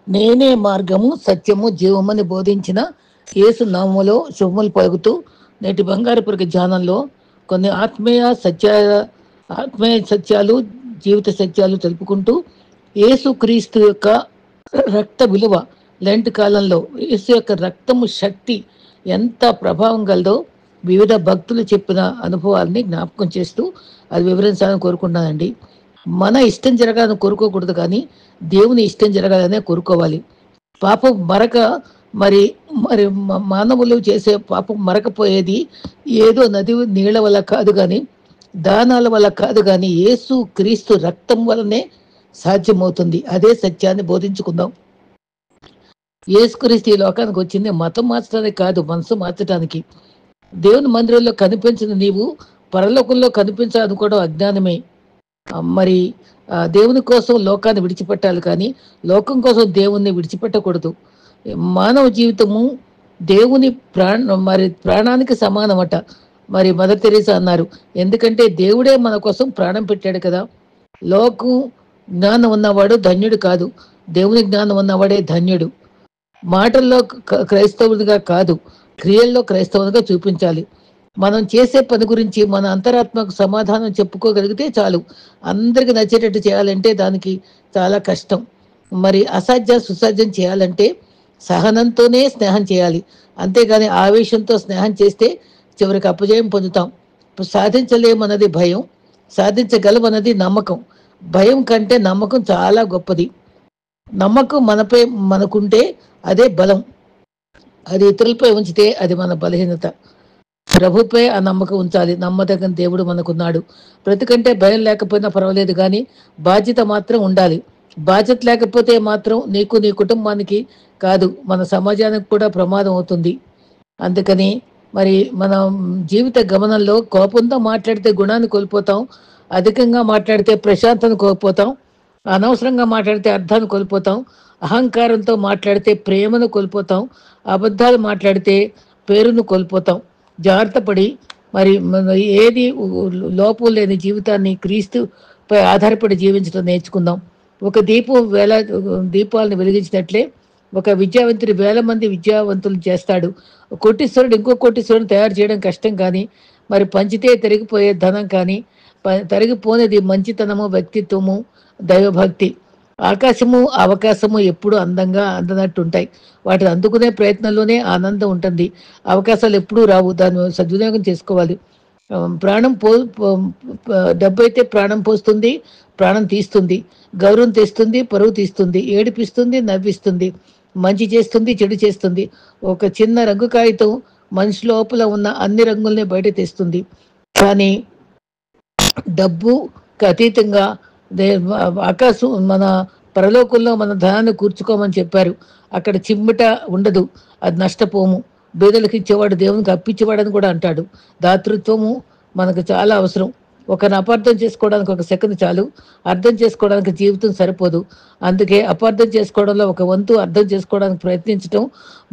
నేనే మార్గము సత్యము జీవమని బోధించిన యేసు నామములో శుభములు పలుకుతూ నేటి బంగారుపురికి ధ్యానంలో కొన్ని ఆత్మీయ సత్యాలు జీవిత సత్యాలు తెలుపుకుంటూ యేసు క్రీస్తు యొక్క రక్త విలువ లెంట్ కాలంలో యేసు యొక్క రక్తము శక్తి ఎంత ప్రభావం గలదో వివిధ భక్తులు చెప్పిన అనుభవాల్ని జ్ఞాపకం చేస్తూ అది వివరించాలని కోరుకుంటున్నానండి. మన ఇష్టం జరగాలని కోరుకోకూడదు, కానీ దేవుని ఇష్టం జరగాలనే కోరుకోవాలి. పాపం మరక మరి మరి మానవులు చేసే పాపం మరకపోయేది ఏదో నది నీళ్ళ వల్ల కాదు, కానీ దానాల వల్ల కాదు, కానీ యేసు క్రీస్తు రక్తం వల్లనే సాధ్యమవుతుంది. అదే సత్యాన్ని బోధించుకుందాం. యేసుక్రీస్తు ఈ లోకానికి వచ్చింది మతం మార్చడానికి కాదు, మనసు మార్చడానికి. దేవుని మందిరంలో కనిపించిన నీవు పరలోకంలో కనిపించాలనుకోవడం అజ్ఞానమే. మరి దేవుని కోసం లోకాన్ని విడిచిపెట్టాలి, కానీ లోకం కోసం దేవుణ్ణి విడిచిపెట్టకూడదు. మానవ జీవితము దేవుని ప్రాణానికి సమానమట. మరి మదర్ తెరీసా అన్నారు, ఎందుకంటే దేవుడే మన కోసం ప్రాణం పెట్టాడు కదా. లోకం జ్ఞానం ఉన్నవాడు ధన్యుడు కాదు, దేవుని జ్ఞానం ఉన్నవాడే ధన్యుడు. మాటల్లో క్రైస్తవుడిగా కాదు, క్రియల్లో క్రైస్తవునిగా చూపించాలి. మనం చేసే పని గురించి మన అంతరాత్మకు సమాధానం చెప్పుకోగలిగితే చాలు. అందరికి నచ్చేటట్టు చేయాలంటే దానికి చాలా కష్టం. మరి సుసాధ్యం చేయాలంటే సహనంతోనే స్నేహం చేయాలి, అంతేగాని ఆవేశంతో స్నేహం చేస్తే చివరికి అపజయం పొందుతాం. సాధించలేమన్నది భయం, సాధించగలమన్నది నమ్మకం. భయం కంటే నమ్మకం చాలా గొప్పది. నమ్మకం మనపై మనకుంటే అదే బలం, అది ఇతరులపై ఉంచితే అది మన బలహీనత. ప్రభుపై ఆ నమ్మకం ఉంచాలి. నమ్మదగిన దేవుడు మనకున్నాడు. బ్రతికంటే భయం లేకపోయినా పర్వాలేదు, కానీ బాధ్యత మాత్రం ఉండాలి. బాధ్యత లేకపోతే మాత్రం నీకు నీ కుటుంబానికి కాదు, మన సమాజానికి కూడా ప్రమాదం అవుతుంది. అందుకని మరి మన జీవిత గమనంలో కోపంతో మాట్లాడితే గుణాన్ని కోల్పోతాం, అధికంగా మాట్లాడితే ప్రశాంతతను కోల్పోతాం, అనవసరంగా మాట్లాడితే అర్థాన్ని కోల్పోతాం, అహంకారంతో మాట్లాడితే ప్రేమను కోల్పోతాం, అబద్ధాలు మాట్లాడితే పేరును కోల్పోతాం. జాగ్రత్త పడి మరి ఏది లోపం లేని జీవితాన్ని క్రీస్తుపై ఆధారపడి జీవించడం నేర్చుకుందాం. ఒక దీపాలను వెలిగించినట్లే ఒక విద్యావంతుడు 1000 మంది విద్యావంతులు చేస్తాడు. కోటీశ్వరుడు ఇంకో కోటీశ్వరుని తయారు చేయడం కష్టం, కానీ మరి పంచితే తరిగిపోయే ధనం, కానీ తరిగిపోనేది మంచితనము, వ్యక్తిత్వము, దైవభక్తి. ఆకాశము అవకాశము ఎప్పుడు అందంగా అందనట్టు ఉంటాయి. వాటిని అందుకునే ప్రయత్నంలోనే ఆనందం ఉంటుంది. అవకాశాలు ఎప్పుడూ రావు, దాన్ని సద్వినియోగం చేసుకోవాలి. ప్రాణం డబ్బు అయితే ప్రాణం పోస్తుంది, ప్రాణం తీస్తుంది, గౌరవం తెస్తుంది, పరువు తీస్తుంది, ఏడిపిస్తుంది, నవ్విస్తుంది, మంచి చేస్తుంది, చెడు చేస్తుంది. ఒక చిన్న రంగు కాగితం మనిషి లోపల ఉన్న అన్ని రంగుల్ని బయట తెస్తుంది. కానీ డబ్బుకి అతీతంగా ఆకాశం మన పరలోకంలో మన ధనాన్ని కూర్చుకోమని చెప్పారు. అక్కడ చిమ్మిట ఉండదు, అది నష్టపోము. బీదలకు ఇచ్చేవాడు దేవునికి అప్పిచ్చేవాడని కూడా అంటాడు. దాతృత్వము మనకు చాలా అవసరం. ఒకరిని అపార్థం చేసుకోవడానికి ఒక సెకండ్ చాలు, అర్థం చేసుకోవడానికి జీవితం సరిపోదు. అందుకే అపార్థం చేసుకోవడంలో ఒక వంతు అర్థం చేసుకోవడానికి ప్రయత్నించడం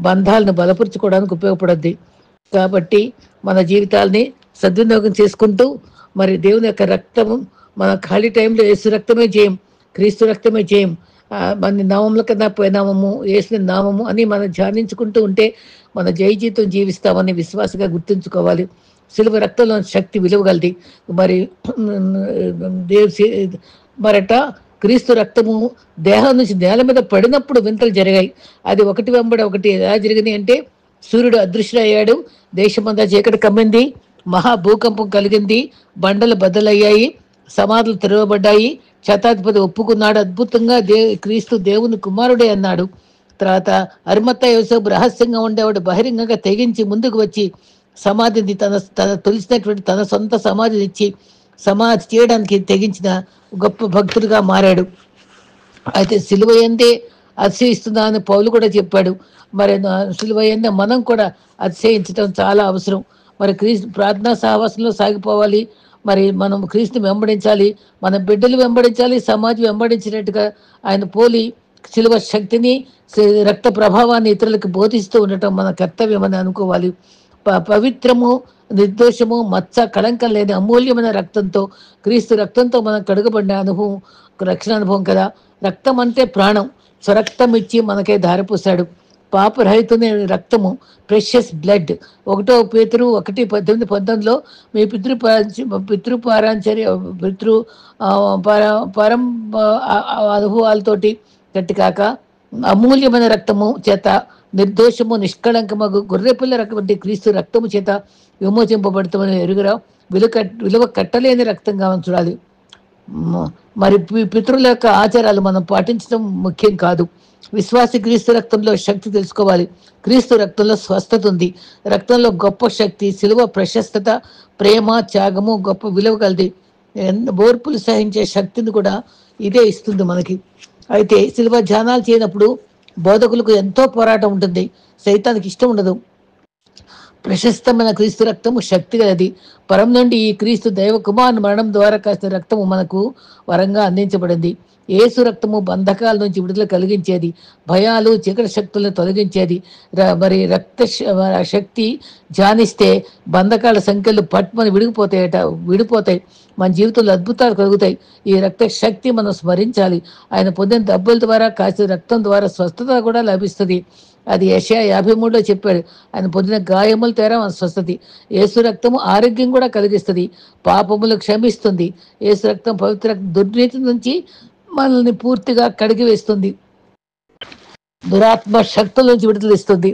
బంధాలను బలపరుచుకోవడానికి ఉపయోగపడుద్ది. కాబట్టి మన జీవితాల్ని సద్వినియోగం చేసుకుంటూ మరి దేవుని యొక్క రక్తము మన ఖాళీ టైంలో యేసు రక్తమే జయం, క్రీస్తు రక్తమే జయం, మన నామముల కన్నా పరిణామము యేసు నామము అని మనం ధ్యానించుకుంటూ ఉంటే మన జయ జీవితం జీవిస్తామని విశ్వాసగా గుర్తుంచుకోవాలి. సిలువ రక్తంలో శక్తి విలువగలది. మరి మరట క్రీస్తు రక్తము దేహం నుంచి నేల మీద పడినప్పుడు వింతలు జరిగాయి. అది ఒకటి వెంబడి ఒకటి ఎలా జరిగింది అంటే, సూర్యుడు అదృశ్యమయ్యాడు, దేశమంతా చీకటి కమ్మింది, మహాభూకంపం కలిగింది, బండలు బద్దలయ్యాయి, సమాధులు తెరవబడ్డాయి, శతాధిపతి ఒప్పుకున్నాడు, అద్భుతంగా క్రీస్తు దేవుని కుమారుడే అన్నాడు. తర్వాత అరిమత్తా యోసేపు రహస్యంగా ఉండేవాడు బహిరంగంగా తెగించి ముందుకు వచ్చి సమాధిని తన తొలిసినటువంటి తన సొంత సమాధిని ఇచ్చి సమాధి చేయడానికి తెగించిన గొప్ప భక్తుడిగా మారాడు. అయితే సిలువ యందే అతిశయిస్తున్నా అని పౌలు కూడా చెప్పాడు. మరి సిలువ యందే మనం కూడా అతిశయించడం చాలా అవసరం. మరి క్రీస్తు ప్రార్థనా సహవాసంలో సాగిపోవాలి. మరి మనం క్రీస్తుని వెంబడించాలి, మన బిడ్డలు వెంబడించాలి, సమాజం వెంబడించినట్టుగా ఆయన పోలి సిలువ శక్తిని, రక్త ప్రభావాన్ని ఇతరులకు బోధిస్తూ ఉండటం మన కర్తవ్యం అని అనుకోవాలి. పవిత్రము, నిర్దోషము, మచ్చ, కళంకం లేని అమూల్యమైన రక్తంతో, క్రీస్తు రక్తంతో మనం కడుగబడిన అనుభవం రక్షణ అనుభవం కదా. రక్తం అంటే ప్రాణం. స్వరక్తం ఇచ్చి మనకే ధారపోసాడు. పాపరహితుని రక్తము, ప్రెషియస్ బ్లడ్. 1 పేతురు 1:18-19లో మీ పితృపారాంచర్య పితృ ఆ, పర పరం అనుభవాలతోటి గట్టి కాక అమూల్యమైన రక్తము చేత నిర్దోషము నిష్కళంకమగు గొర్రెపిల్ల రక్తం వంటి క్రీస్తు రక్తము చేత విమోచింపబడతామని ఎరుగురా. విలువ కట్టలేని రక్తంగా చూడాలి. మ- మరి పితరుల యొక్క ఆచారాలు మనం పాటించడం ముఖ్యం కాదు. విశ్వాసి క్రీస్తు రక్తంలో శక్తి తెలుసుకోవాలి. క్రీస్తు రక్తంలో స్వస్థత ఉంది. రక్తంలో గొప్ప శక్తి, సిలువ ప్రశస్తత, ప్రేమ, త్యాగము గొప్ప విలువ కలది. ఓర్పులు సహించే శక్తిని కూడా ఇదే ఇస్తుంది మనకి. అయితే సిలువ ధ్యానాలు చేయనప్పుడు బోధకులకు ఎంతో పోరాటం ఉంటుంది. సైతానికి ఇష్టం ఉండదు. ప్రశస్తమైన క్రీస్తు రక్తము శక్తి గలది. పరం నుండి ఈ క్రీస్తు దైవ కుమారుని మరణం ద్వారా కాసిన రక్తము మనకు వరంగా అందించబడింది. యేసు రక్తము బంధకాల నుంచి విడుదల కలిగించేది, భయాలు చీకటి శక్తులను తొలగించేది. మరి శక్తి ధ్యానిస్తే బంధకాల సంఖ్యలు పట్టుమని విడిపోతాయి. మన జీవితంలో అద్భుతాలు కలుగుతాయి. ఈ రక్త శక్తి మనం స్మరించాలి. ఆయన పొందిన దెబ్బల ద్వారా కాసిన రక్తం ద్వారా స్వస్థత కూడా లభిస్తుంది. అది యెషయా 53లో చెప్పాడు. ఆయన పొందిన గాయముల తేరా మన స్వస్థతి. యేసు రక్తము ఆరోగ్యం కూడా కలిగిస్తుంది, పాపములు క్షమిస్తుంది. యేసు రక్తం పవిత్ర దుర్నీతి నుంచి మనల్ని పూర్తిగా కడిగి వేస్తుంది. దురాత్మ శక్తుల నుంచి విడుదలిస్తుంది.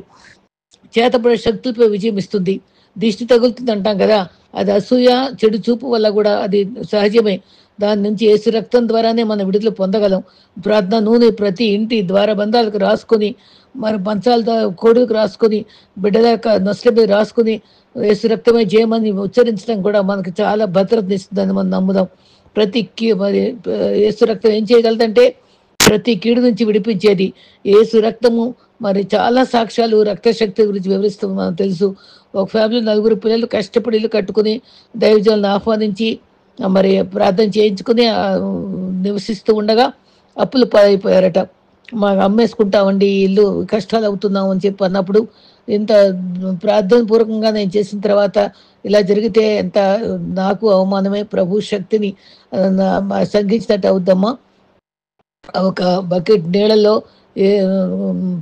చేతపడే శక్తులపై విజయం ఇస్తుంది. దిష్టి తగులుతుంది అంటాం కదా, అది అసూయ చెడు చూపు వల్ల కూడా అది సహజమే. దాని నుంచి యేసు రక్తం ద్వారానే మనం విడుదల పొందగలం. ప్రార్థన నూనె ప్రతి ఇంటి ద్వార బంధాలకు రాసుకొని, మరి మంచాల కోడుకు రాసుకొని, బిడ్డల యొక్క నొసల మీద రాసుకొని యేసు రక్తమే జయమని ఉచ్చరించడం కూడా మనకు చాలా భద్రత ఇస్తుందని మనం నమ్ముదాం. మరి యేసు రక్తం ఏం చేయగలదంటే ప్రతి కీడు నుంచి విడిపించేది. యేసు రక్తము. మరి చాలా సాక్ష్యాలు రక్త శక్తి గురించి వివరిస్తూ మనకు తెలుసు. ఒక ఫ్యామిలీ 4 పిల్లలు కష్టపడి ఇల్లు కట్టుకుని దైవజనులను ఆహ్వానించి మరి ప్రార్థన చేయించుకుని నివసిస్తూ ఉండగా అప్పులు పాలైపోయారట. మాకు అమ్మేసుకుంటామండి, ఇల్లు కష్టాలు అవుతున్నాం అని చెప్పి అన్నప్పుడు, ఇంత ప్రార్థన పూర్వకంగా నేను చేసిన తర్వాత ఇలా జరిగితే ఎంత నాకు అవమానమే. ప్రభు శక్తిని సంఘించినట్టు అవుద్దమ్మా. ఒక బకెట్ నీళ్ళలో ఏ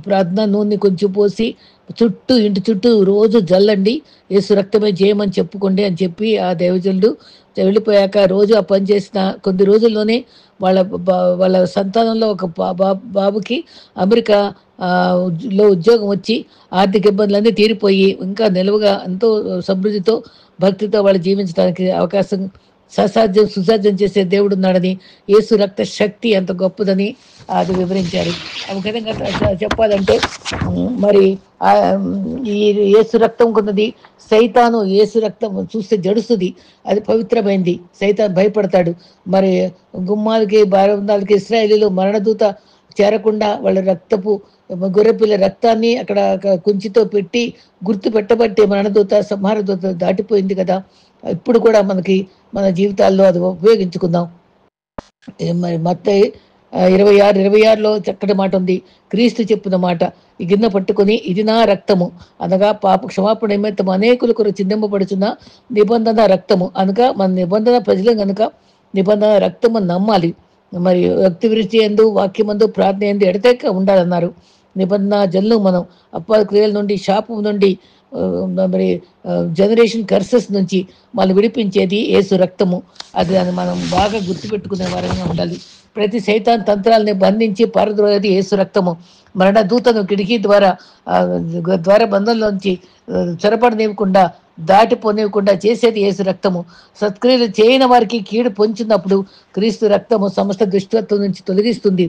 ప్రార్థన నూనె కొంచెం పోసి ఇంటి చుట్టూ రోజు జల్లండి, యేసు రక్తమే చేయమని చెప్పుకోండి అని చెప్పి ఆ దైవజనుడు వెళ్ళిపోయాక రోజు ఆ పని చేసిన కొద్ది రోజుల్లోనే వాళ్ళ సంతానంలో ఒక బాబుకి అమెరికా లో ఉద్యోగం వచ్చి ఆర్థిక ఇబ్బందులన్నీ తీరిపోయి ఇంకా నిలువగా ఎంతో సమృద్ధితో భక్తితో వాళ్ళు జీవించడానికి అవకాశం, సుసాధ్యం చేసే దేవుడు ఉన్నాడని, యేసు రక్త శక్తి ఎంత గొప్పదని అది వివరించారు. ఒక విధంగా చెప్పాలంటే మరి ఈ యేసు రక్తం కొన్నది. సైతాను యేసు రక్తం చూస్తే జడుస్తుంది, అది పవిత్రమైంది. సైతాన్ భయపడతాడు. మరి గుమ్మాలకి బారందాలకి ఇశ్రాయేలీలు మరణదూత చేరకుండా వాళ్ళ రక్తపు గొర్రెపిల్ల రక్తాన్ని అక్కడ కుంచితో పెట్టి గుర్తు పెట్టబట్టి మరణదూత సంహారదూత దాటిపోయింది కదా. ఇప్పుడు కూడా మన జీవితాల్లో అది ఉపయోగించుకుందాం. మరి మత్తయి 26:26లో చక్కటి మాట ఉంది. క్రీస్తు చెప్పిన మాట, ఈ గిన్నె పట్టుకుని ఇది నా రక్తము అనగా పాప క్షమాపణ నిమిత్తం అనేకుల కొరకు చిందింపబడుచున్న నిబంధన రక్తము అనగా మన నిబంధన ప్రజలు కనుక నిబంధన రక్తము నమ్మాలి. మరి వ్యక్తి విరుచి ఎందు వాక్యమందు ప్రార్థన ఎందు ఎడతెక్క ఉండాలన్నారు. నిబంధన జల్లు మనం అప్పాల క్రియల నుండి, శాపం నుండి, మరి జనరేషన్ కర్సెస్ నుంచి మనం విడిపించేది యేసు రక్తము. అది మనం బాగా గుర్తుపెట్టుకునే వారంగా ఉండాలి. ప్రతి సైతాన్ తంత్రాలని బంధించి పారద్రోలేది యేసు రక్తము. మరణ దూతను కిటికీ ద్వారా బంధంలోంచి చొరపడనివ్వకుండా, దాటిపోనివ్వకుండా చేసేది యేసు రక్తము. సత్క్రియలు చేయని వారికి కీడు పొంచినప్పుడు క్రీస్తు రక్తము సమస్త దుష్టత్వం నుంచి తొలగిస్తుంది.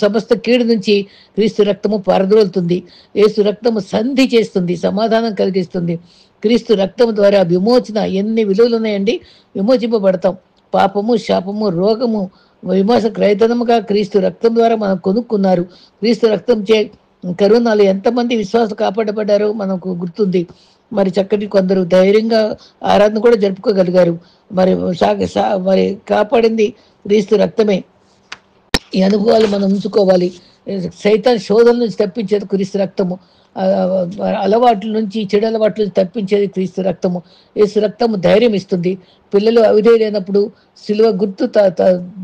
సమస్త కీడు నుంచి క్రీస్తు రక్తము పారద్రోలుతుంది. యేసు రక్తము సంధి చేస్తుంది, సమాధానం కలిగిస్తుంది. క్రీస్తు రక్తము ద్వారా విమోచన. ఎన్ని విలువలు ఉన్నాయండి. విమోచింపబడతాం. పాపము, శాపము, రోగము విమోచ క్రయధనముగా క్రీస్తు రక్తం ద్వారా మనం కొనుక్కున్నారు. క్రీస్తు రక్తం చే కరోనాలో ఎంతమంది విశ్వాసం కాపాడబడ్డారో మనకు గుర్తుంది. మరి చక్కటి కొందరు ధైర్యంగా ఆరాధన కూడా జరుపుకోగలిగారు. మరి కాపాడింది క్రీస్తు రక్తమే. ఈ అనుభవాలు మనం ఉంచుకోవాలి. సైతాన్ శోధన నుంచి తప్పించేది క్రీస్తు రక్తము. అలవాట్ల నుంచి, చెడు అలవాట్ల నుంచి తప్పించేది క్రీస్తు రక్తము. యేసు రక్తము ధైర్యం ఇస్తుంది. పిల్లలు అవిధేయులైనప్పుడు సిలువ గుర్తు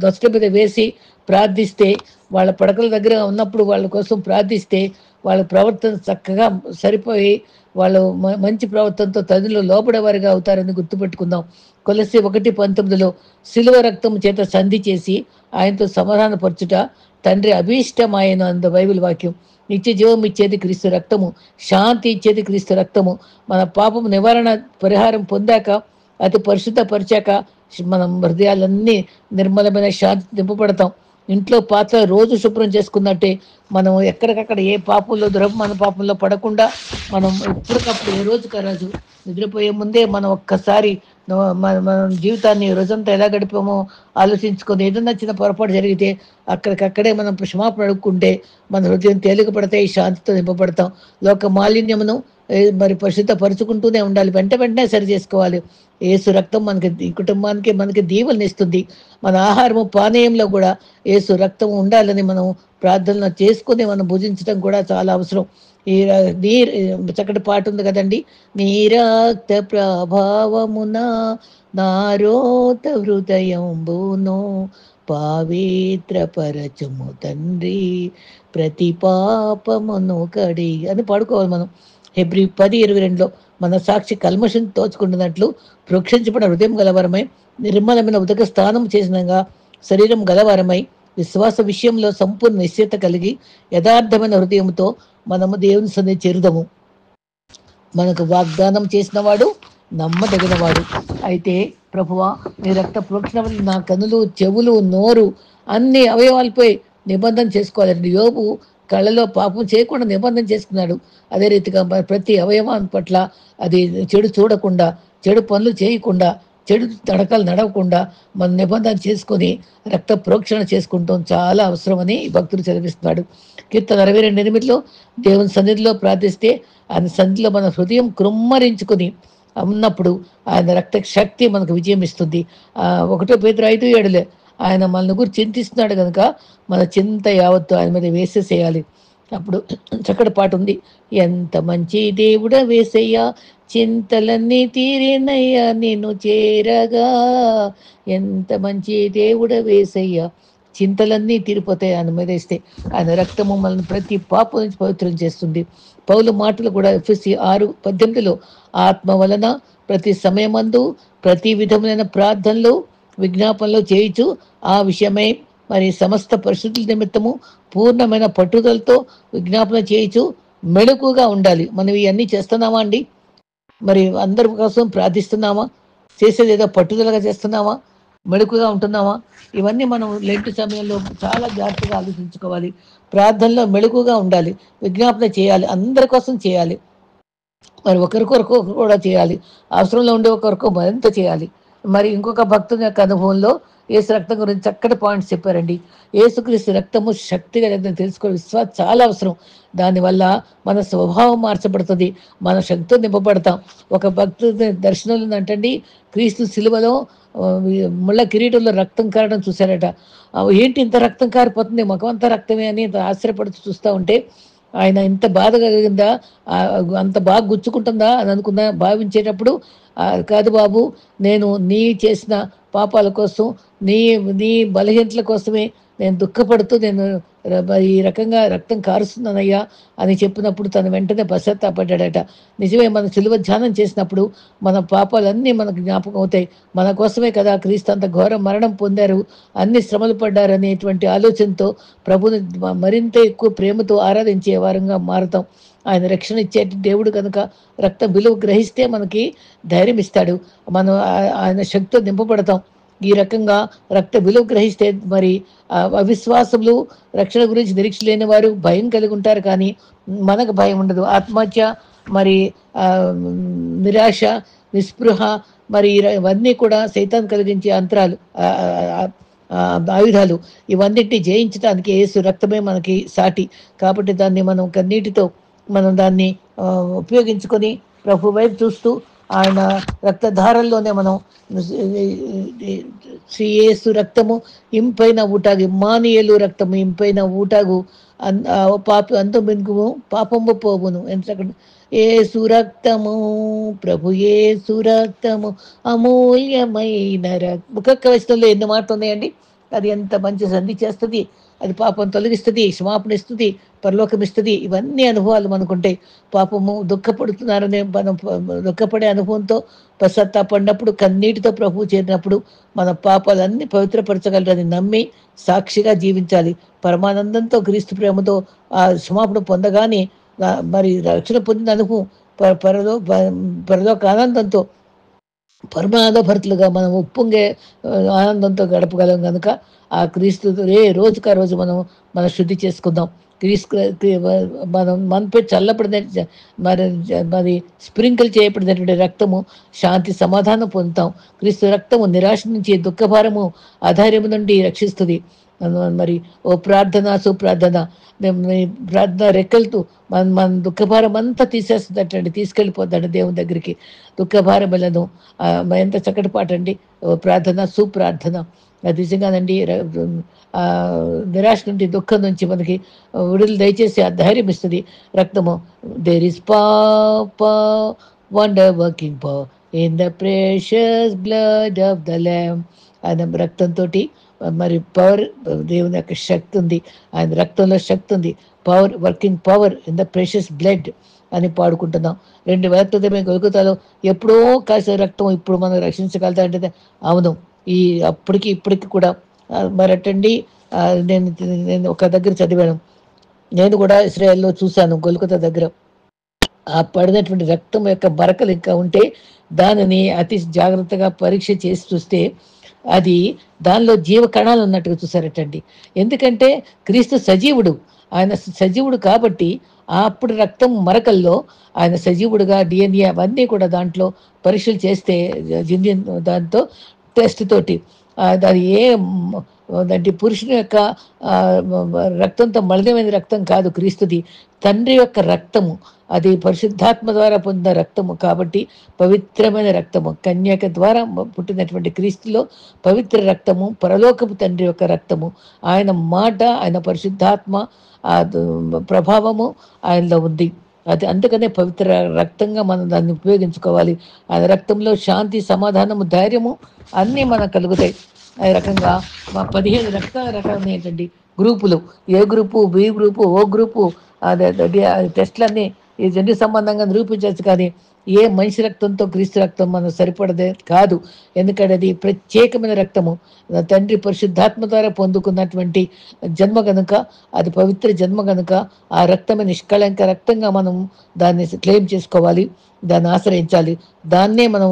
దొష్ట మీద వేసి ప్రార్థిస్తే, వాళ్ళ పడకల దగ్గర ఉన్నప్పుడు వాళ్ళ కోసం ప్రార్థిస్తే, వాళ్ళ ప్రవర్తన చక్కగా సరిపోయి వాళ్ళు మంచి ప్రవర్తనతో తదిలో లోబడేవారిగా అవుతారని గుర్తుపెట్టుకుందాం. కొలస్సీ 1:19 శిలువ రక్తం చేత సంధి చేసి ఆయనతో సమాధానపరచుట తండ్రి అభీష్టమాయను అంద బైబిల్ వాక్యం. నిత్య జీవం ఇచ్చేది క్రీస్తు రక్తము, శాంతి ఇచ్చేది క్రీస్తు రక్తము. మన పాపం నివారణ పరిహారం పొందాక, అతి పరిశుద్ధపరిచాక మనం హృదయాలన్నీ నిర్మలమైన శాంతి నింపబడతాం. ఇంట్లో పాత్ర రోజు శుభ్రం చేసుకున్నట్టే మనం ఎక్కడికక్కడ ఏ పాపంలో దురపమాన పాపంలో పడకుండా మనం ఎప్పటికప్పుడు ఏ రోజుకి ఆ రోజు నిద్రపోయే ముందే మనం ఒక్కసారి మన జీవితాన్ని రోజంతా ఎలా గడిపామో ఆలోచించుకొని ఏదన్నా చిన్న పొరపాటు జరిగితే అక్కడికక్కడే మనం క్షమాపణ అడుక్కుంటే మన హృదయం తేలిక పడతాయి, శాంతితో నింపబడతాం. లోక మాలిన్యమును మరి పరిశుద్ధపరుచుకుంటూనే ఉండాలి, వెంట వెంటనే సరి చేసుకోవాలి. ఏసు రక్తం మనకి ఈ కుటుంబానికి మనకి దీవెనలు ఇస్తుంది. మన ఆహారము పానీయంలో కూడా ఏసు రక్తం ఉండాలని మనం ప్రార్థన చేసుకుని మనం భుజించడం కూడా చాలా అవసరం. ఈ చక్కటి పాట ఉంది కదండి. నీ రక్త ప్రభావమున నారోత హృదయంబును పవిత్రపరచుము తండ్రి ప్రతి పాపమును కడి అని పాడుకోవాలి మనం. హెబ్రీ 10:22 మన సాక్షి కల్మషం తోచుకుంటున్నట్లు ప్రోక్షించబడిన హృదయం గలవరమై నిర్మలమైన ఉదక స్థానం చేసినగా శరీరం గలవరమై విశ్వాస విషయంలో సంపూర్ణ నిశ్చయత కలిగి యథార్థమైన హృదయంతో మనము దేవుని సన్నిధి చేరుదము. మనకు వాగ్దానం చేసిన వాడు నమ్మదగినవాడు. అయితే ప్రభువా, నీ రక్త ప్రోక్షణ వల్ల నా కనులు, చెవులు, నోరు అన్ని అవయవాలపై నిబంధన చేసుకోవాలండి. యోబు కళ్ళలో పాపం చేయకుండా నిబంధన చేసుకున్నాడు. అదే రీతిగా ప్రతి అవయవాన్ని పట్ల అది చెడు చూడకుండా, చెడు పనులు చేయకుండా, చెడు తడకలు నడవకుండా మన నిబంధన చేసుకొని రక్త ప్రోక్షణ చేసుకుంటాం చాలా అవసరమని భక్తుడు చదివిస్తున్నాడు. కీర్తన 62:8 దేవుని సన్నిధిలో ప్రార్థిస్తే ఆయన సన్నిధిలో మన హృదయం కృమ్మరించుకొని ఉన్నప్పుడు ఆయన రక్త శక్తి మనకు విజయం ఇస్తుంది. 1 పేతురు 5:7 ఆయన మన గురించి చింతిస్తున్నాడు కనుక మన చింత యావత్తు ఆయన మీద వేసేసేయాలి. అప్పుడు చక్కటి పాట ఉంది. ఎంత మంచి దేవుడ వేసయ్యా, చింతలన్నీ తీరేనయ్యా నిన్ను చేరగా. ఎంత మంచి దేవుడ వేసయ్యా, చింతలన్నీ తీరిపోతాయి ఆయన మీద వేస్తే. ఆయన రక్తము మనల్ని ప్రతి పాపం నుంచి పవిత్రం చేస్తుంది. పౌలు మాటలు కూడా ఎఫెసీ 6:18 ఆత్మ వలన ప్రతి సమయమందు ప్రతి విధములైన ప్రార్థనలు విజ్ఞాపనలు చేయుచు ఆ విషయమై మరి సమస్త పరిశుద్ధుల నిమిత్తము పూర్ణమైన పట్టుదలతో విజ్ఞాపన చేయుచు మెళకుగా ఉండాలి. మనం ఇవన్నీ చేస్తున్నామా అండి? మరి అందరి కోసం ప్రార్థిస్తున్నామా? చేసేది ఏదో పట్టుదలగా చేస్తున్నామా? మెళకుగా ఉంటున్నామా? ఇవన్నీ మనం లెంట్ సమయంలో చాలా జాగ్రత్తగా ఆలోచించుకోవాలి. ప్రార్థనలో మెళకుగా ఉండాలి, విజ్ఞాపన చేయాలి, అందరి కోసం చేయాలి, మరి ఒకరికొరకు కూడా చేయాలి, అవసరంలో ఉండే ఒకరికొరకు మరింత చేయాలి. మరి ఇంకొక భక్తుని యొక్క అనుభవంలో యేసు రక్తం గురించి చక్కటి పాయింట్స్ చెప్పారండి. యేసుక్రీస్తు రక్తము శక్తిగా తెలుసుకోవడం విశ్వాసం చాలా అవసరం. దానివల్ల మన స్వభావం మార్చబడుతుంది, మన శక్తితో నింపబడతాం. ఒక భక్తుని దర్శనంలో అంటండి, క్రీస్తు సిలువలో ముళ్ళ కిరీటంలో రక్తం కారడం చూశారట. ఏంటి ఇంత రక్తం కారిపోతుంది, ముఖమంతా రక్తమే అని ఆశ్చర్యపడుతూ చూస్తూ ఉంటే ఆయన ఇంత బాధ కలిగిందా, అంత బాగా గుచ్చుకుంటుందా అని భావించేటప్పుడు కాదు బాబు, నేను నీ చేసిన పాపాల కోసం, నీ నీ బలహీనతల కోసమే నేను దుఃఖపడుతూ నేను ఈ రకంగా రక్తం కారుస్తున్నానయ్యా అని చెప్పినప్పుడు తను వెంటనే పశ్చాత్తాపడ్డాడట. నిజమే, మన సిలువ ధ్యానం చేసినప్పుడు మన పాపాలన్నీ మనకు జ్ఞాపకం అవుతాయి. మన కోసమే కదా క్రీస్తు అంత ఘోర మరణం పొందారు, అన్ని శ్రమలు పడ్డారు అనేటువంటి ఆలోచనతో ప్రభుని మరింత ఎక్కువ ప్రేమతో ఆరాధించే వారంగా మారుతాం. ఆయన రక్షణ ఇచ్చే దేవుడు కనుక రక్తం విలువ గ్రహిస్తే మనకి ధైర్యం ఇస్తాడు, మనం ఆయన శక్తితో నింపబడతాం. ఈ రకంగా రక్త విలువ గ్రహిస్తే మరి అవిశ్వాసములు, రక్షణ గురించి నిరీక్ష లేని వారు భయం కలిగి ఉంటారు, కానీ మనకు భయం ఉండదు. ఆత్మహత్య, మరి నిరాశ, నిస్పృహ, మరి ఇవన్నీ కూడా సైతాన్ కలిగించే అంతరాలు, ఆయుధాలు. ఇవన్నిటిని జయించడానికి యేసు రక్తమే మనకి సాటి. కాబట్టి దాన్ని మనం కన్నీటితో మనం దాన్ని ఉపయోగించుకొని ప్రభు వైపు చూస్తూ ఆయన రక్తధారల్లోనే మనం శ్రీ యేసు రక్తము ఇంపైన ఊటాగు, ఇమ్మానుయేలు రక్తము ఇంపైన ఊటాగు, అంతము పాపము పోవును. ఎందుకంటే యేసు రక్తము, ప్రభు యేసు రక్తము అమూల్యమైన ఒక్కొక్క వచనంలో ఎన్ని మాటలు ఉన్నాయండి. అది ఎంత మంచి సంధి చేస్తుంది, అది పాపం తొలగిస్తుంది, క్షమాపణ ఇస్తుంది, పరలోకం ఇస్తుంది. ఇవన్నీ అనుభవాలు మనకుంటాయి. పాపము దుఃఖపడుతున్నారనే మనం దుఃఖపడే అనుభవంతో పశ్చాత్తాపడినప్పుడు, కన్నీటితో ప్రభువు చేరినప్పుడు మన పాపాలన్నీ పవిత్రపరచగలరని నమ్మి సాక్షిగా జీవించాలి. పరమానందంతో క్రీస్తు ప్రేమతో ఆ క్షమాపణ పొందగానే మరి రక్షణ పొందిన అనుభవం పరలోక ఆనందంతో పరమానంద భరితులుగా మనం ఉప్పొంగే ఆనందంతో గడపగలం కనుక ఆ క్రీస్తు రోజుకు ఆ రోజు మనం మన శుద్ధి చేసుకుందాం. క్రీస్తు మనం మనపై చల్లబడిన మరి మరి స్ప్రింకిల్ చేయబడినటువంటి రక్తము శాంతి సమాధానం పొందుతాం. క్రీస్తు రక్తము నిరాశ నుంచి, దుఃఖభారము, అధైర్యము నుండి రక్షిస్తుంది. మరి ఓ ప్రార్థన సుప్రార్థన ప్రార్థన రెక్కలతో మన దుఃఖభారం అంతా తీసేస్తుందటండి, తీసుకెళ్ళిపోద్దండి దేవుని దగ్గరికి. దుఃఖభారం వెళ్ళను. ఎంత చక్కటి పాట అండి, ప్రార్థన సుప్రార్థన. అది నిజంగానండి. నిరాశ నుండి, దుఃఖం నుంచి మనకి విడుదల దయచేసి ఆ ధైర్యం ఇస్తుంది రక్తము. There is wonder working power in the precious blood of the lamb. ఆయన రక్తంతో మరి పవర్, దేవుని యొక్క శక్తి ఉంది, ఆయన రక్తంలో శక్తి ఉంది. Power, working power in the precious blood అని పాడుకుంటున్నాం. 2000 గొలుగుతాలో ఎప్పుడో కాసే రక్తం ఇప్పుడు మనం రక్షించగలుగుతా అంటే అవును. ఇప్పటికి కూడా మరటండి. నేను ఒక దగ్గర చదివాను. నేను కూడా ఇశ్రాయేల్లో చూశాను, గొలుగుతా దగ్గర ఆ పడినటువంటి రక్తం యొక్క బరకలు ఇంకా ఉంటే దానిని అతి జాగ్రత్తగా పరీక్ష చేసి చూస్తే అది దానిలో జీవ కణాలు ఉన్నట్టుగా చూసారటండి. ఎందుకంటే క్రీస్తు సజీవుడు, ఆయన సజీవుడు కాబట్టి అప్పుడు రక్తం మరకల్లో ఆయన సజీవుడుగా DNA అవన్నీ కూడా దాంట్లో పరీక్షలు చేస్తే దాంతో టెస్ట్ తోటి దాని దాంటి పురుషుని యొక్క రక్తంతో మలినమైన రక్తం కాదు క్రీస్తుది, తండ్రి యొక్క రక్తము. అది పరిశుద్ధాత్మ ద్వారా పొందిన రక్తము కాబట్టి పవిత్రమైన రక్తము. కన్యక ద్వారా పుట్టినటువంటి క్రీస్తులో పవిత్ర రక్తము, పరలోకపు తండ్రి యొక్క రక్తము. ఆయన మాట, ఆయన పరిశుద్ధాత్మ ప్రభావము ఆయనలో ఉంది. అది అందుకనే పవిత్ర రక్తంగా మనం దాన్ని ఉపయోగించుకోవాలి. ఆయన రక్తంలో శాంతి, సమాధానము, ధైర్యము అన్నీ మనకు కలుగుతాయి. ఆ రకంగా 15 రకాలు ఏంటండి గ్రూపులు. A group, B group, O group, టెస్ట్లన్నీ ఈ జన్యు సంబంధంగా నిరూపించవచ్చు. కానీ ఏ మనిషి రక్తంతో క్రీస్తు రక్తం మనం సరిపడదే కాదు. ఎందుకంటే అది ప్రత్యేకమైన రక్తము, తండ్రి పరిశుద్ధాత్మ ద్వారా పొందుకున్నటువంటి జన్మ గనుక, అది పవిత్ర జన్మ గనుక ఆ రక్తమే నిష్కళంక రక్తంగా మనం దాన్ని క్లెయిమ్ చేసుకోవాలి, దాన్ని ఆశ్రయించాలి, దాన్నే మనం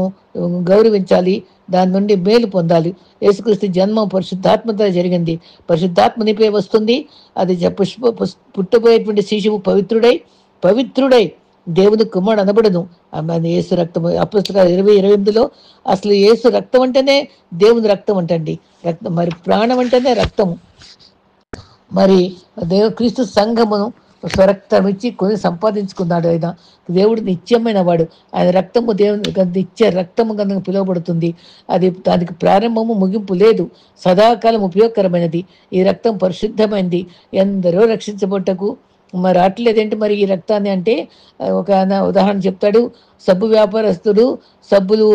గౌరవించాలి, దాని నుండి మేలు పొందాలి. యేసుక్రీస్తు జన్మ పరిశుద్ధాత్మతో జరిగింది, పరిశుద్ధాత్మ నిపే వస్తుంది. అది పుట్టబోయేటువంటి శిశువు పవిత్రుడై దేవుని కుమారుడు అనబడును. యేసు రక్తం అపొస్తలుల 20:28లో అసలు యేసు రక్తం అంటేనే దేవుని రక్తం అంటండి. రక్తం మరి ప్రాణం అంటేనే రక్తము. మరి క్రీస్తు సంఘమును స్వరక్తం ఇచ్చి కొని సంపాదించుకున్నాడు. ఆయన దేవుడు నిత్యమైన వాడు. ఆయన రక్తము దేవుని నిత్య రక్తము కనుక పిలువబడుతుంది. అది దానికి ప్రారంభము ముగింపు లేదు, సదాకాలం ఉపయోగకరమైనది. ఈ రక్తం పరిశుద్ధమైనది, ఎందరో రక్షించబట్టకు మరి రావట్లేదేంటి మరి ఈ రక్తాన్ని అంటే ఒక ఉదాహరణ చెప్తాడు. సబ్బు వ్యాపారస్తుడు సబ్బులు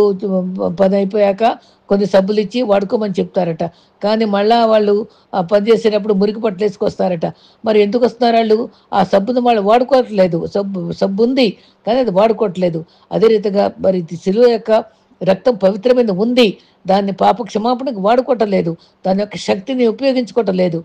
పని అయిపోయాక కొన్ని సబ్బులు ఇచ్చి వాడుకోమని చెప్తారట. కానీ మళ్ళా వాళ్ళు ఆ పని చేసేటప్పుడు మురికి పట్లు వేసుకొస్తారట. మరి ఎందుకు వస్తున్నారు వాళ్ళు? ఆ సబ్బును వాళ్ళు వాడుకోవట్లేదు. సబ్బు ఉంది కానీ అది వాడుకోవట్లేదు. అదే రీతిగా మరి శిలువ యొక్క రక్తం పవిత్రమైన ఉంది, దాన్ని పాప క్షమాపణకు వాడుకోవటం లేదు, దాని యొక్క శక్తిని ఉపయోగించుకోవటం లేదు.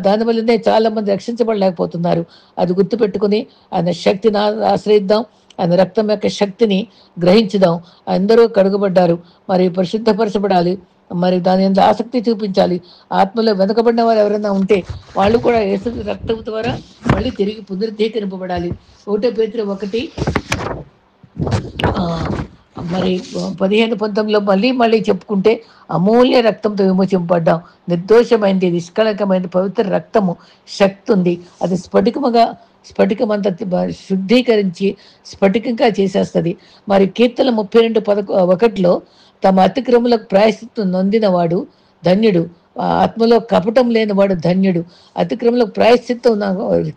దానివల్లనే చాలామంది రక్షించబడలేకపోతున్నారు. అది గుర్తుపెట్టుకుని ఆయన శక్తిని ఆశ్రయిద్దాం, ఆయన రక్తం యొక్క శక్తిని గ్రహించుదాం. అందరూ కడుగబడ్డారు, మరి పరిశుద్ధపరచబడాలి, మరి దాని మీద ఆసక్తి చూపించాలి. ఆత్మలో వెనకబడిన వారు ఎవరైనా ఉంటే వాళ్ళు కూడా యేసు రక్తం ద్వారా మళ్ళీ తిరిగి పునరుద్ధీకరింపబడాలి. 1 పేతురు 1 మరి 15-19లో మళ్ళీ చెప్పుకుంటే అమూల్య రక్తంతో విమోచింపబడ్డాం, నిర్దోషమైంది, నిష్కళంకమైనది పవిత్ర రక్తము, శక్తి ఉంది. అది స్ఫటికమంతా శుద్ధీకరించి స్ఫటికంగా చేసేస్తుంది. మరి కీర్తన 32:1లో తమ అతిక్రములకు ప్రాయశ్చిత్తం నొందినవాడు ధన్యుడు, ఆత్మలో కపటం లేనివాడు ధన్యుడు. అతిక్రమంలో ప్రాయశ్చిత్తం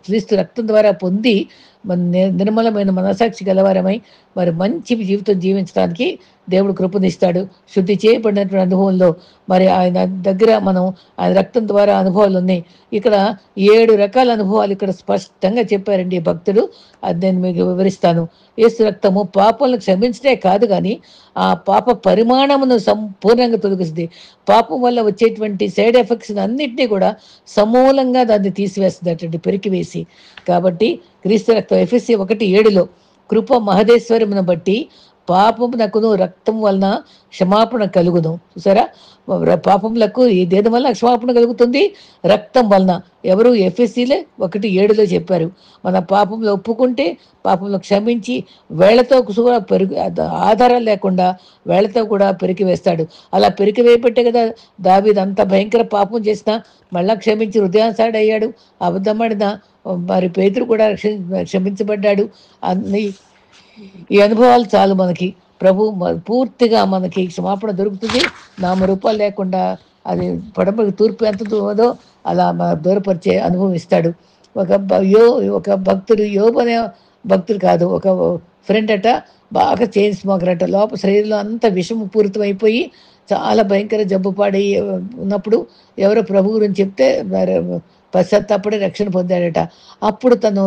క్రీస్తు రక్తం ద్వారా పొంది నిర్మలమైన మనసాక్షి గలవారమై మరి మంచి జీవితం జీవించడానికి దేవుడు కృపనిస్తాడు. శుద్ధి చేయబడినటువంటి అనుభవంలో మరి ఆయన దగ్గర మనం ఆయన రక్తం ద్వారా అనుభవాలు ఉన్నాయి. ఇక్కడ 7 రకాల అనుభవాలు ఇక్కడ స్పష్టంగా చెప్పారండి భక్తుడు. అది నేను మీకు వివరిస్తాను. యేసు రక్తము పాపాలను క్షమించడే కాదు, కానీ ఆ పాప పరిమాణమును సంపూర్ణంగా తొలగిస్తుంది. పాపం వల్ల వచ్చేటువంటి సైడ్ ఎఫెక్ట్స్ అన్నింటినీ కూడా సమూలంగా దాన్ని తీసివేస్తుంది, పెరికివేసి. కాబట్టి క్రీస్తు రక్తం ఎఫెసీ 1:7 కృప మహదేశ్వరమును బట్టి పాపమునకును రక్తం వలన క్షమాపణ కలుగును. చూసారా, పాపములకు దేని వల్ల క్షమాపణ కలుగుతుంది? రక్తం వలన. ఎవరు? ఎఫెసీలే 1:7 చెప్పారు. మన పాపంలో ఒప్పుకుంటే పాపంలో క్షమించి వేళ్లతో కూడా ఆధారం లేకుండా వేళ్లతో కూడా పెరికి వేస్తాడు. అలా పెరికి వేయబట్టే కదా దావీదు అంత భయంకర పాపం చేసినా మళ్ళా క్షమించి హృదయాన్సాడయ్యాడు. అబద్ధమాడిన మరి పేతురు కూడా క్షమించబడ్డాడు. అన్ని ఈ అనుభవాలు చాలు మనకి. ప్రభు పూర్తిగా మనకి క్షమాపణ దొరుకుతుంది. నామరూపాలు లేకుండా అది పడమకి తూర్పు ఎంత దూరదో అలా దూరపరిచే అనుభవం ఇస్తాడు. ఒక భక్తుడు, యోబు అనే భక్తుడు కాదు, ఒక ఫ్రెండ్ అట బాగా చైన్ స్మోకర్ అట. లోపల శరీరంలో అంతా విషము పూరితం అయిపోయి చాలా భయంకర జబ్బు పాడి ఉన్నప్పుడు ఎవరో ప్రభు గురించి చెప్తే పశ్చాత్తాపడి రక్షణ పొందాడట. అప్పుడు తను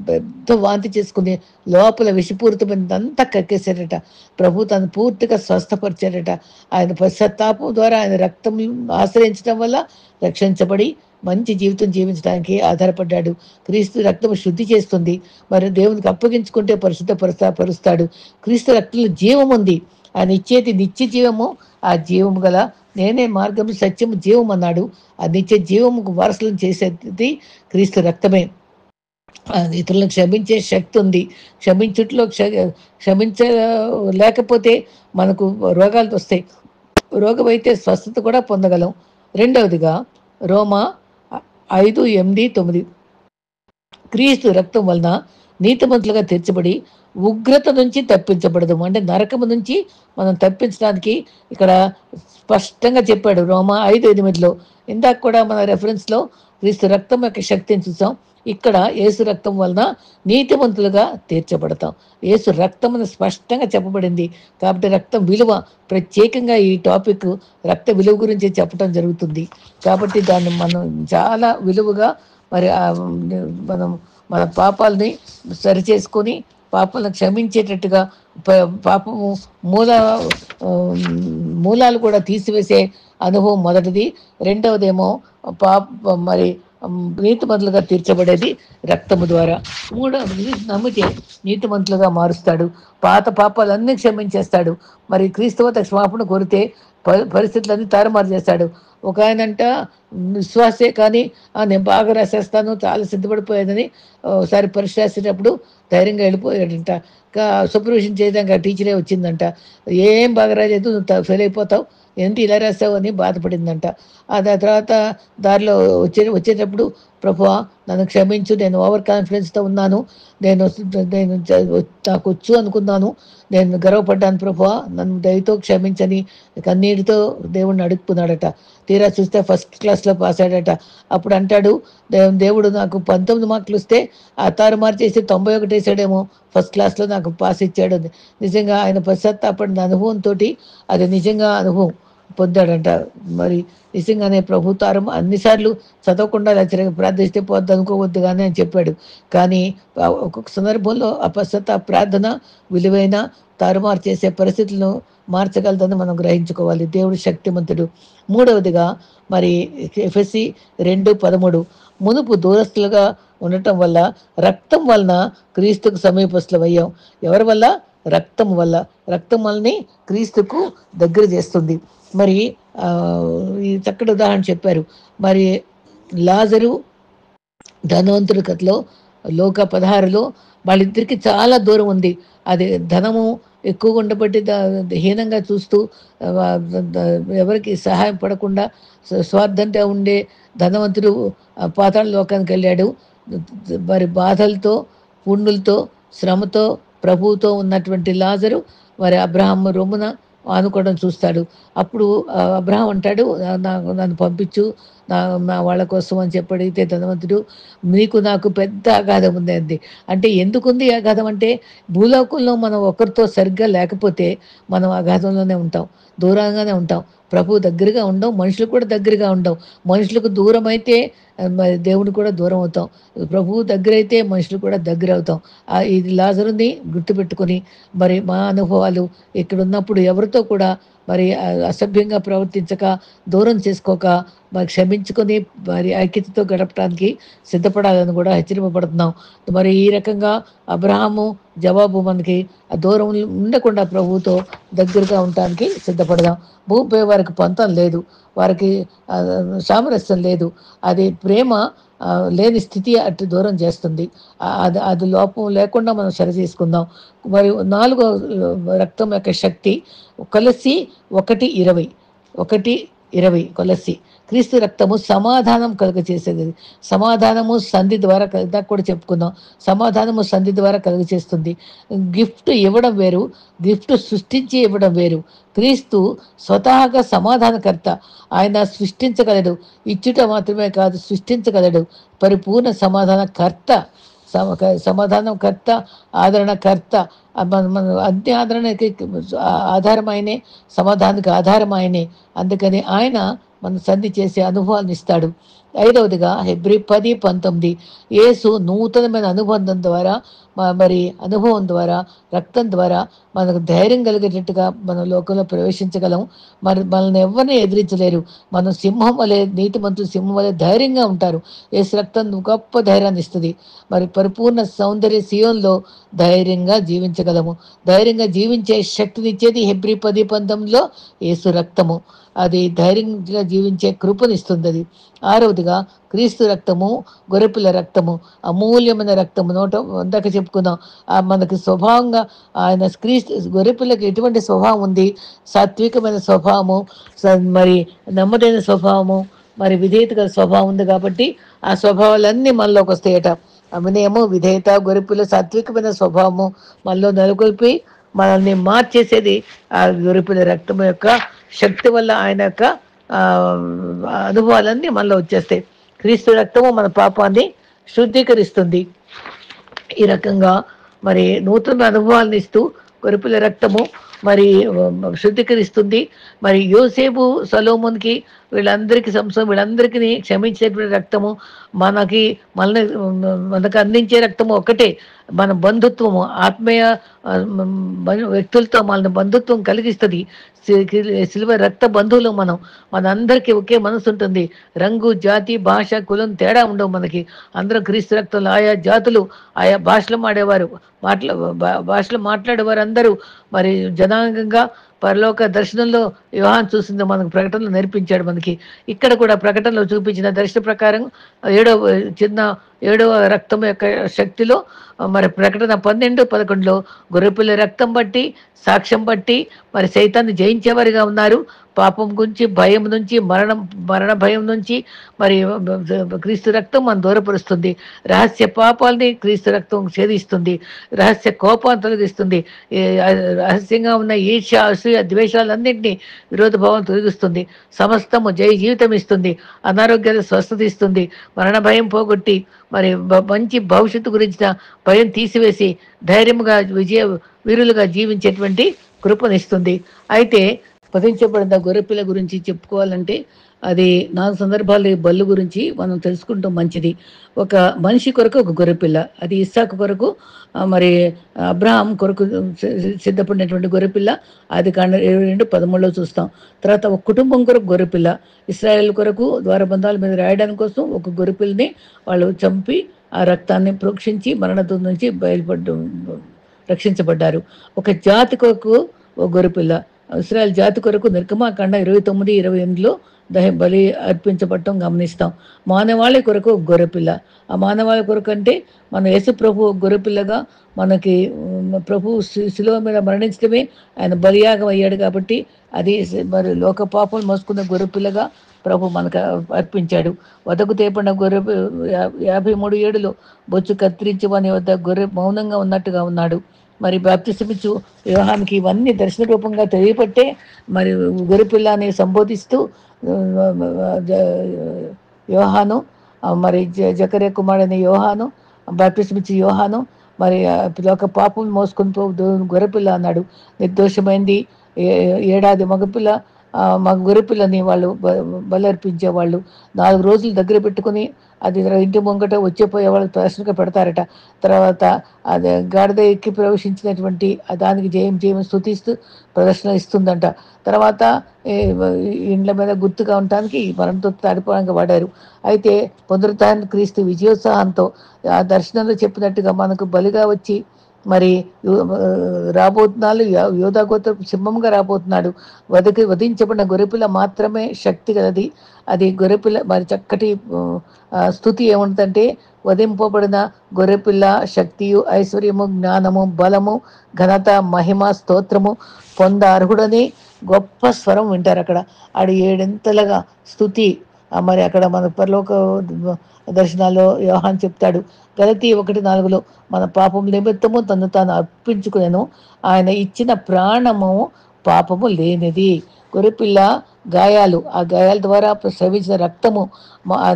పెద్ద వాంతి చేసుకుని లోపల విషపూరితమైనదంతా కక్కేశాడట. ప్రభు తను పూర్తిగా స్వస్థపరిచాడట. ఆయన పశ్చాత్తాపం ద్వారా ఆయన రక్తం ఆశ్రయించడం వల్ల రక్షించబడి మంచి జీవితం జీవించడానికి ఆధారపడ్డాడు. క్రీస్తు రక్తం శుద్ధి చేస్తుంది. మరి దేవునికి అప్పగించుకుంటే పరుస్తాడు. క్రీస్తు రక్తంలో జీవం ఉంది. ఆయన ఇచ్చేది నిత్య జీవము. ఆ జీవము గల నేనే మార్గము సత్యము జీవం అన్నాడు. ఆ నిత్య జీవముకు వారసులను చేసేది క్రీస్తు రక్తమే. ఇతరులను క్షమించే శక్తి ఉంది. క్షమించలేకపోతే మనకు రోగాలు వస్తాయి. రోగమైతే స్వస్థత కూడా పొందగలం. రెండవదిగా రోమా 5:8-9 క్రీస్తు రక్తం వలన నీతిమంతులుగా తీర్చబడి ఉగ్రత నుంచి తప్పించబడదు. అంటే నరకము నుంచి మనం తప్పించడానికి ఇక్కడ స్పష్టంగా చెప్పాడు రోమా 5:8. ఇందాక కూడా మన రెఫరెన్స్లో క్రీస్తు రక్తం యొక్క శక్తిని చూసాం. ఇక్కడ యేసు రక్తం వలన నీతిమంతులుగా తీర్చబడతాం. యేసు రక్తం అని స్పష్టంగా చెప్పబడింది. కాబట్టి రక్తం విలువ, ప్రత్యేకంగా ఈ టాపిక్ రక్త విలువ గురించి చెప్పడం జరుగుతుంది. కాబట్టి దాన్ని మనం చాలా విలువగా మరి మనం మన పాపాలని సరిచేసుకొని పాపాలను క్షమించేటట్టుగా పాపము మూలాలు కూడా తీసివేసే అనుభవం మొదటిది. రెండవదేమో మరి నీతిమంతులుగా తీర్చబడేది రక్తము ద్వారా. మూడవది నమ్మితే నీతిమంతులుగా మారుస్తాడు. పాత పాపాలన్నీ క్షమించేస్తాడు. మరి క్రీస్తువత క్షమాపణ కోరితే పరిస్థితులన్నీ తారుమారు చేస్తాడు. ఒక ఆయనంట విశ్వాసే కానీ నేను బాగా రాసేస్తాను, చాలా సిద్ధపడిపోయేదని ఒకసారి పరీక్ష రాసేటప్పుడు ధైర్యంగా వెళ్ళిపోయాడంట. సూపర్విజన్ చేయడానికి ఆ టీచరే వచ్చిందంట. ఏం బాగా రాలేదు, నువ్వు ఫెయిల్ అయిపోతావు, ఏంటి ఇలా రాసావు అని బాధపడిందంట. ఆ తర్వాత దారిలో వచ్చేటప్పుడు ప్రభువా నన్ను క్షమించు, నేను ఓవర్ కాన్ఫిడెన్స్తో ఉన్నాను, నేను నాకు వచ్చు అనుకున్నాను, నేను గర్వపడ్డాను ప్రభువా, నన్ను దయతో క్షమించని కన్నీటితో దేవుడిని అడుక్కున్నాడట. తీరా చూస్తే ఫస్ట్ క్లాస్లో పాస్ అయ్యాడట. అప్పుడు అంటాడు, దేవుడు నాకు 19 మార్కులు వస్తే ఆ తారుమారు చేసి 91 వేసాడేమో, ఫస్ట్ క్లాస్లో నాకు పాస్ ఇచ్చాడు. నిజంగా ఆయన పశ్చాత్తాపడిన అనుభవంతో అది నిజంగా అనుభవం పొందాడంట. మరి నిజంగానే ప్రభుతారం అన్నిసార్లు చదవకుండా ప్రార్థిస్తే పోద్దు అనుకోవద్దు కానీ అని చెప్పాడు. కానీ ఒక్కొక్క సందర్భంలో ఆ పశ్చాత్తాప ప్రార్థన విలువైన తారుమారు చేసే పరిస్థితులను మార్చగలదని మనం గ్రహించుకోవాలి. దేవుడు శక్తిమంతుడు. మూడవదిగా మరి ఎఫెసీ 2:13 మునుపు దూరస్తులుగా ఉండటం వల్ల రక్తం వలన క్రీస్తుకు సమీపస్తులమయ్యాం. ఎవరి వల్ల? రక్తం వల్ల. రక్తం వల్లనే క్రీస్తుకు దగ్గర చేస్తుంది. మరి ఈ చక్కటి ఉదాహరణ చెప్పారు. మరి లాజరు ధనవంతుడి కథలో లోక 16లో వాళ్ళిద్దరికి చాలా దూరం ఉంది. అది ధనము ఎక్కువగా ఉండబట్టి హీనంగా చూస్తూ ఎవరికి సహాయం పడకుండా స్వార్థంగా ఉండే ధనవంతుడు పాతాళ లోకానికి వెళ్ళాడు. మరి బాధలతో, పుండులతో, శ్రమతో, ప్రభువుతో ఉన్నటువంటి లాజరు మరి అబ్రహాం రొమ్మున ఆనుకోవడం చూస్తాడు. అప్పుడు అబ్రహాం అంటాడు, నన్ను పంపించు, నా నా వాళ్ళ కోసం అని చెప్పి అడిగితే ధనవంతుడు, మీకు నాకు పెద్ద అగాధం ఉంది అంది. అంటే ఎందుకుంది ఈ అగాధం అంటే, భూలోకంలో మనం ఒకరితో సరిగ్గా లేకపోతే మనం అగాధంలోనే ఉంటాం. దూరంగానే ఉంటాం. ప్రభువు దగ్గరగా ఉండం. మనుషులకు కూడా దగ్గరగా ఉండం. మనుషులకు దూరమైతే మరి దేవునికి కూడా దూరం అవుతాం. ప్రభువు దగ్గరైతే మనుషులు కూడా దగ్గరవుతాం. ఇది లాజరుని గుర్తుపెట్టుకొని, మరి మా అనుభవాలు ఇక్కడున్నప్పుడు ఎవరితో కూడా మరి అసభ్యంగా ప్రవర్తించక, దూరం చేసుకోక, మరి క్షమించుకొని, మరి ఐక్యతతో గడపడానికి సిద్ధపడాలని కూడా హెచ్చరింపబడుతున్నాం. మరి ఈ రకంగా అబ్రహాము జవాబు మనకి దూరం ఉండకుండా ప్రభువుతో దగ్గరగా ఉండటానికి సిద్ధపడదాం. భూమిపై వారికి పంతం లేదు, వారికి సామరస్యం లేదు. అది ప్రేమ లేని స్థితి అటు దూరం చేస్తుంది. అది అది లోపం లేకుండా మనం సరి చేసుకుందాం. మరి 4వ రక్తం యొక్క శక్తి కొలస్సీ 1:20 1:20 కొలస్సీ. క్రీస్తు రక్తము సమాధానం కలుగచేసేది. సమాధానము సంధి ద్వారా ఇందాక కూడా చెప్పుకున్నాం. సమాధానము సంధి ద్వారా కలుగచేస్తుంది. గిఫ్ట్ ఇవ్వడం వేరు, గిఫ్ట్ సృష్టించి ఇవ్వడం వేరు. క్రీస్తు స్వతహాగా సమాధానకర్త. ఆయన సృష్టించగలడు. ఇచ్చుట మాత్రమే కాదు, సృష్టించగలడు. పరిపూర్ణ సమాధానకర్త. సమాధానకర్త, ఆదరణకర్త. మన అన్ని ఆదరణకి ఆధారం ఆయనే, సమాధానానికి ఆధారం ఆయనే. అందుకని ఆయన మన సంధి చేసే అనుభవాన్ని ఇస్తాడు. 5వదిగా హెబ్రీ 10:19 యేసు నూతనమైన అనుబంధం ద్వారా, మరి అనుభవం ద్వారా, రక్తం ద్వారా మనకు ధైర్యం కలిగేటట్టుగా మన లోకంలో ప్రవేశించగలం. మరి మనల్ని ఎవరిని ఎదిరించలేరు. మనం సింహం వలె, నీతిమంతులు సింహం వలె ధైర్యంగా ఉంటారు. యేసు రక్తం గొప్ప ధైర్యాన్ని ఇస్తుంది. మరి పరిపూర్ణ సౌందర్య సియోన్లో ధైర్యంగా జీవించగలము. ధైర్యంగా జీవించే శక్తినిచ్చేది హెబ్రీ 10:19లో యేసు రక్తము. అది ధైర్యంగా జీవించే కృపనిస్తుంది. అది 6వదిగా క్రీస్తు రక్తము, గొర్రెపిల్ల రక్తము, అమూల్యమైన రక్తము. ఇందాక చెప్పుకుందాం. మనకి స్వభావంగా ఆయన గొర్రెపిల్లకి ఎటువంటి స్వభావం ఉంది? సాత్వికమైన స్వభావము, మరి నెమ్మదైన స్వభావము, మరి విధేయత గల స్వభావం ఉంది. కాబట్టి ఆ స్వభావాలన్నీ మనలోకి వస్తాయట. వినయము, విధేయత, గొర్రెపిల్ల సాత్వికమైన స్వభావము మనలో నెలకొల్పి మనల్ని మార్చేసేది ఆ గొర్రెపిల్ల రక్తం యొక్క శక్తి వల్ల. ఆయన యొక్క అనుభవాలన్నీ మనలో వచ్చేస్తాయి. క్రీస్తు రక్తము మన పాపాన్ని శుద్ధీకరిస్తుంది. ఈ రకంగా మరి నూతన అనుభవాలను ఇస్తూ గొర్రెపిల్ల రక్తము మరి శుద్ధీకరిస్తుంది. మరి యోసేపు, సొలొమోనుకి, వీళ్ళందరికీ క్షమించేటువంటి రక్తము మనకు అందించే రక్తము ఒకటే. మన బంధుత్వము, ఆత్మీయ వ్యక్తులతో మన బంధుత్వం కలిగిస్తుంది. సిలువ రక్త బంధువులు మనందరికీ ఒకే మనసు ఉంటుంది. రంగు, జాతి, భాష, కులం తేడా ఉండవు మనకి. అందరం క్రీస్తు రక్తంలో ఆయా జాతులు, ఆయా భాషలు మాట్లాడేవారు అందరూ మరి జనాంగంగా పరలోక దర్శనంలో యోహాను చూసింది మనకు ప్రకటనలో నేర్పించాడు. మనకి ఇక్కడ కూడా ప్రకటనలో చూపించిన దర్శన ప్రకారం ఏడవ రక్తం యొక్క శక్తిలో మరి ప్రకటన 12:11లో గొర్రెపిల్ల రక్తం బట్టి, సాక్ష్యం బట్టి మరి సైతాన్ని జయించేవారిగా ఉన్నారు. పాపం గురించి, భయం నుంచి, మరణ భయం నుంచి మరి క్రీస్తు రక్తం మనం దూరపరుస్తుంది. రహస్య పాపాలని క్రీస్తు రక్తం ఛేదిస్తుంది. రహస్య కోపాన్ని తొలగిస్తుంది. రహస్యంగా ఉన్న ఈర్ష్య, అసూయ, ద్వేషాలన్నింటినీ, విరోధ భావం తొలగిస్తుంది. సమస్తము జయ జీవితం ఇస్తుంది. అనారోగ్యాలు స్వస్థత ఇస్తుంది. మరణ భయం పోగొట్టి మరి మంచి భవిష్యత్తు గురించిన భయం తీసివేసి ధైర్యంగా వీరులుగా జీవించేటువంటి కృపనిస్తుంది. అయితే వధించబడిన గొర్రెపిల్ల గురించి చెప్పుకోవాలంటే అది 4 సందర్భాలు బల్లు గురించి మనం తెలుసుకుంటాం. మంచిది. ఒక మనిషి కొరకు ఒక గొర్రెపిల్ల, అది ఇస్సాకు కొరకు, మరి అబ్రహాం కొరకు సిద్ధపడినటువంటి గొర్రెపిల్ల. అది 22:13లో చూస్తాం. తర్వాత ఒక కుటుంబం కొరకు గొర్రెపిల్ల, ఇశ్రాయేల్ కొరకు ద్వారబంధాల మీద రాయడానికి కోసం ఒక గొర్రెపిల్లని వాళ్ళు చంపి ఆ రక్తాన్ని ప్రోక్షించి మరణం నుంచి రక్షించబడ్డారు. ఒక జాతి కొరకు ఒక గొర్రెపిల్ల, ఇశ్రాయేల్ జాతి కొరకు నిర్గమాకాండ 29:28లో బలి అర్పించబడటం గమనిస్తాం. మానవాళి కొరకు గొర్రెపిల్ల. ఆ మానవాళి కొరకు అంటే మన యేసు ప్రభు గొర్రెపిల్లగా మనకి ప్రభు శిలువ మీద మరణించడమే ఆయన బలియాగం అయ్యాడు. కాబట్టి అది మరి లోక పాపం మోసుకున్న గొర్రెపిల్లగా ప్రభు మనకు అర్పించాడు. వదకు తేపడిన గొర్రె 53:7లో బొచ్చు కత్తిరించి వాని వద్ద గొర్రె మౌనంగా ఉన్నట్టుగా ఉన్నాడు. మరి బాప్తిసమిచ్చు యోహానికి ఇవన్నీ దర్శన రూపంగా తెలియపట్టే మరి గొర్రెపిల్లని సంబోధిస్తూ యోహాను, మరి జకర్యా కుమారుడైన యోహాను, బాప్టిజం ఇచ్చిన యోహాను, మరి ఒక పాపం మోసుకొని గొర్రెపిల్ల అన్నాడు. నిర్దోషమైంది ఏడాది మగపిల్ల, గొర్రెపిల్లని వాళ్ళు బలర్పించేవాళ్ళు. 4 రోజులు దగ్గర పెట్టుకుని అది ఇంటి ముంగట వచ్చేపోయే వాళ్ళు ప్రదర్శనగా పెడతారట. తర్వాత అది గాడిద ఎక్కి ప్రవేశించినటువంటి దానికి జయం జయం స్తుతిస్తూ ప్రదర్శన ఇస్తుందంట. తర్వాత ఇండ్ల మీద గుర్తుగా ఉండటానికి మరణంతో తడిపోవడానికి వాడారు. అయితే పునరుత్థాన క్రీస్తు విజయోత్సాహంతో ఆ దర్శనంలో చెప్పినట్టుగా మనకు బలిగా వచ్చి మరి రాబోతున్నాడు. యోధా గోత్ర సింహంగా రాబోతున్నాడు. వధించబడిన గొర్రెపిల్ల మాత్రమే శక్తి కలది. అది గొర్రెపిల్ల మరి చక్కటి స్థుతి ఏముంటుందంటే, వధింపబడిన గొర్రెపిల్ల శక్తియు, ఐశ్వర్యము, జ్ఞానము, బలము, ఘనత, మహిమ, స్తోత్రము పొంద అర్హుడని గొప్ప స్వరం వింటారు అక్కడ. ఆడు ఏడింతలుగా స్థుతి. మరి అక్కడ మన పరలోక దర్శనాల్లో యోహాన్ చెప్తాడు, గలతీ 1:4 మన పాపం నిమిత్తము తను తాను అర్పించుకునేను, ఆయన ఇచ్చిన ప్రాణము పాపము లేనిది. గొర్రెపిల్ల గాయాలు, ఆ గాయాల ద్వారా స్రవించిన రక్తము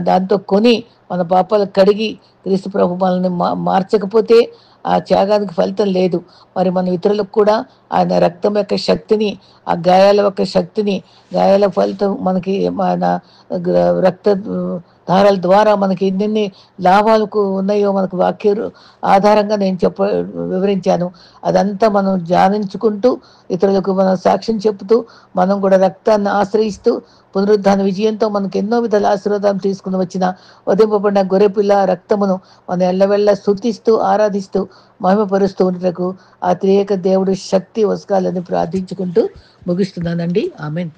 దాంతో కొని మన పాపాలు కడిగి క్రీస్తు ప్రభు మనల్ని మార్చకపోతే ఆ త్యాగానికి ఫలితం లేదు. మరి మన ఇతరులకు కూడా ఆయన రక్తం యొక్క శక్తిని, ఆ గాయాల యొక్క శక్తిని, గాయాల ఫలితం మనకి మన రక్త ధారాల ద్వారా మనకి ఎన్నెన్ని లాభాలకు ఉన్నాయో మనకు వాక్య ఆధారంగా నేను వివరించాను. అదంతా మనం ధ్యానించుకుంటూ ఇతరులకు మనం సాక్ష్యం చెప్తూ మనం కూడా రక్తాన్ని ఆశ్రయిస్తూ పునరుద్ధాన విజయంతో మనకు ఎన్నో విధాల ఆశీర్వాదం తీసుకుని వచ్చిన వధింపబడిన గొర్రెపిల్ల రక్తమును మనం ఎల్లవెళ్ళ స్తుతిస్తూ ఆరాధిస్తూ మహిమపరుస్తూ ఉండటకు ఆ త్రియేక దేవుడు శక్తి వసకాలని ప్రార్థించుకుంటూ ముగిస్తున్నానండి. ఆమెన్.